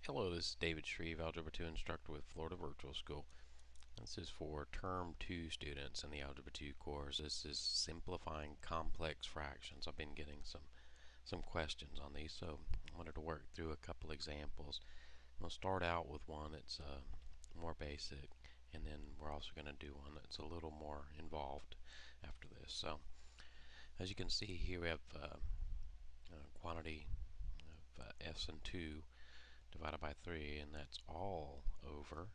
Hello, this is David Shreve, Algebra 2 instructor with Florida Virtual School. This is for Term 2 students in the Algebra 2 course. This is Simplifying Complex Fractions. I've been getting some questions on these, so I wanted to work through a couple examples. We'll start out with one that's more basic, and then we're also going to do one that's a little more involved after this. So, as you can see here, we have a quantity of s and 2 divided by 3, and that's all over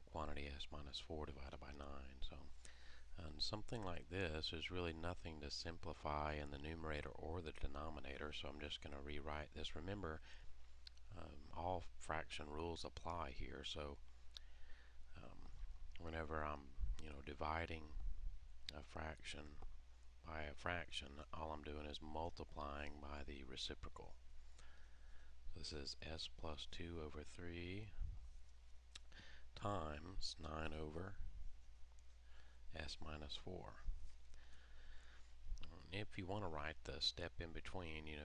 quantity s minus 4 divided by 9. So, and something like this is really nothing to simplify in the numerator or the denominator, so I'm just going to rewrite this. Remember, all fraction rules apply here, so whenever I'm dividing a fraction by a fraction, all I'm doing is multiplying by the reciprocal. This is s plus 2 over 3 times 9 over s minus 4. If you want to write the step in between, you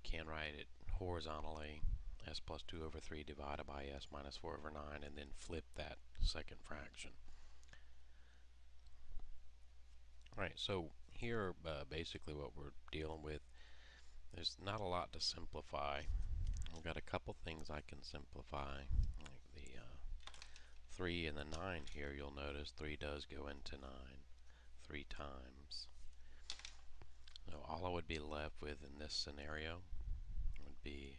can write it horizontally, s plus 2 over 3 divided by s minus 4 over 9, and then flip that second fraction. Alright, so here basically what we're dealing with, there's not a lot to simplify. I've got a couple things I can simplify, like the 3 and the 9 here. You'll notice 3 does go into 9 3 times. So all I would be left with in this scenario would be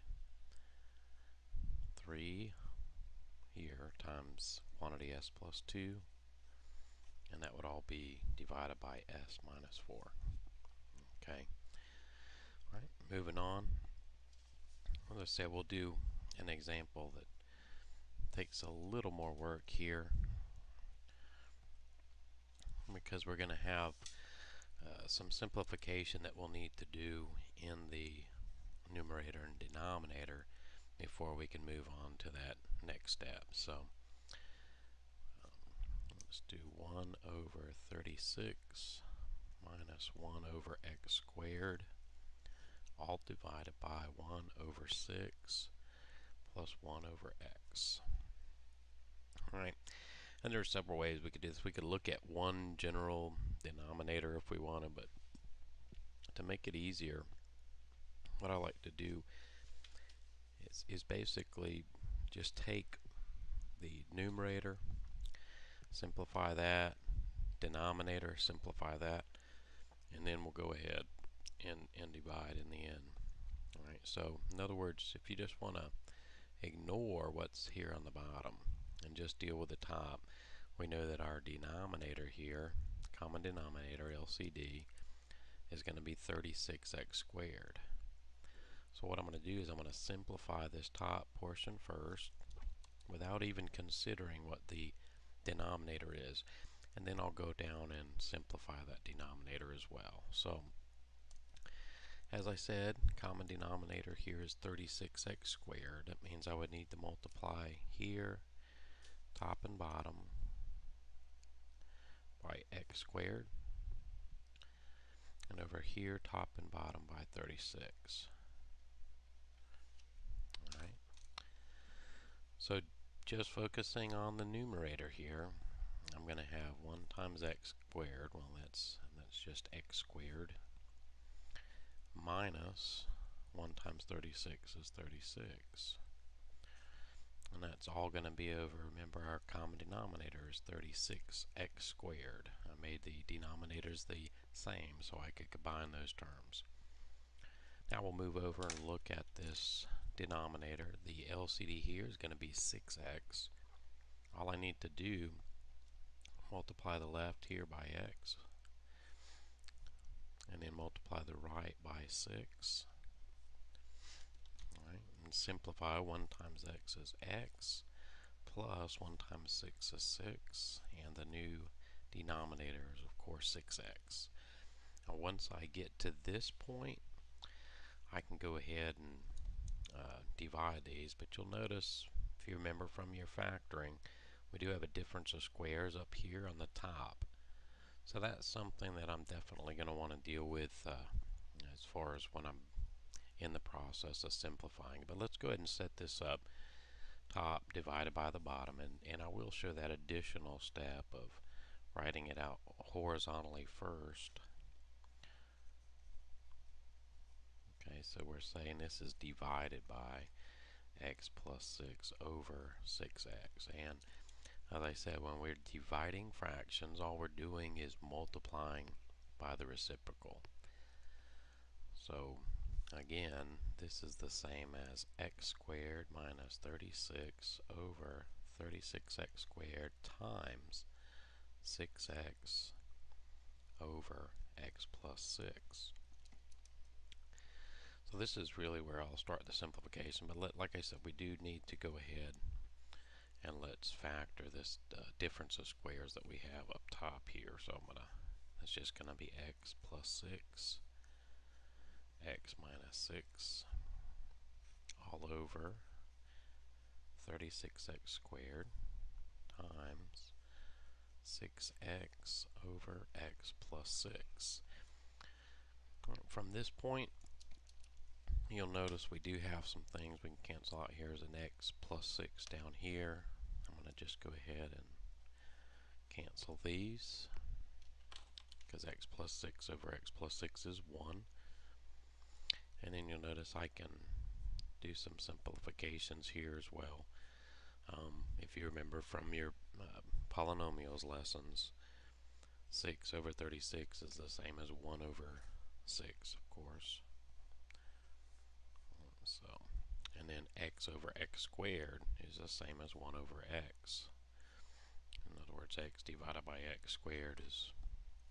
3 here times quantity s plus 2, and that would all be divided by s minus 4. Okay. All right, moving on. As I said, we'll do an example that takes a little more work here, because we're going to have some simplification that we'll need to do in the numerator and denominator before we can move on to that next step. So let's do 1 over 36 minus 1 over x squared, all divided by 1 over 6 plus 1 over x. Alright, and there are several ways we could do this. We could look at one general denominator if we wanted, but to make it easier, what I like to do is basically just take the numerator, simplify that, denominator, simplify that, and then we'll go ahead and divide in the end. Alright, so in other words, if you just want to ignore what's here on the bottom and just deal with the top, we know that our denominator here, common denominator, LCD, is going to be 36x squared. So what I'm going to do is I'm going to simplify this top portion first without even considering what the denominator is, and then I'll go down and simplify that denominator as well. So as I said, common denominator here is 36x squared. That means I would need to multiply here, top and bottom, by x squared, and over here, top and bottom by 36. Alright. So just focusing on the numerator here, I'm going to have 1 times x squared, well that's just x squared, minus 1 times 36 is 36. And that's all going to be over, remember our common denominator is 36x squared. I made the denominators the same so I could combine those terms. Now we'll move over and look at this denominator. The LCD here is going to be 6x. All I need to do, multiply the left here by x, and then multiply the right by 6. Alright, and simplify. 1 times x is x, plus 1 times 6 is 6, and the new denominator is of course 6x. Now once I get to this point, I can go ahead and divide these, but you'll notice, if you remember from your factoring, we do have a difference of squares up here on the top. So that's something that I'm definitely going to want to deal with as far as when I'm in the process of simplifying. But let's go ahead and set this up. Top divided by the bottom, and I will show that additional step of writing it out horizontally first. Okay, so we're saying this is divided by x plus 6 over 6x. And as I said, when we're dividing fractions, all we're doing is multiplying by the reciprocal. So again, this is the same as x squared minus 36 over 36x squared times 6x over x plus 6. So this is really where I'll start the simplification, but like I said, we do need to go ahead and let's factor this difference of squares that we have up top here. So it's just gonna be x plus 6, x minus 6, all over 36x squared times 6x over x plus 6. From this point, you'll notice we do have some things we can cancel out. Here's an x plus 6 down here. I'm going to just go ahead and cancel these because x plus 6 over x plus 6 is 1. And then you'll notice I can do some simplifications here as well. If you remember from your polynomials lessons, 6 over 36 is the same as 1 over 6, of course. So, and then x over x squared is the same as 1 over x. In other words, x divided by x squared is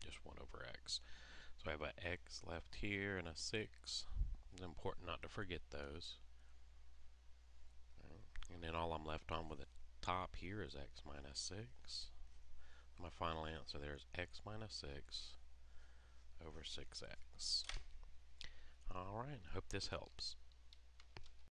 just 1 over x. So I have an x left here and a 6. It's important not to forget those. And then all I'm left on with the top here is x minus 6. My final answer there is x minus 6 over 6x. Alright, hope this helps.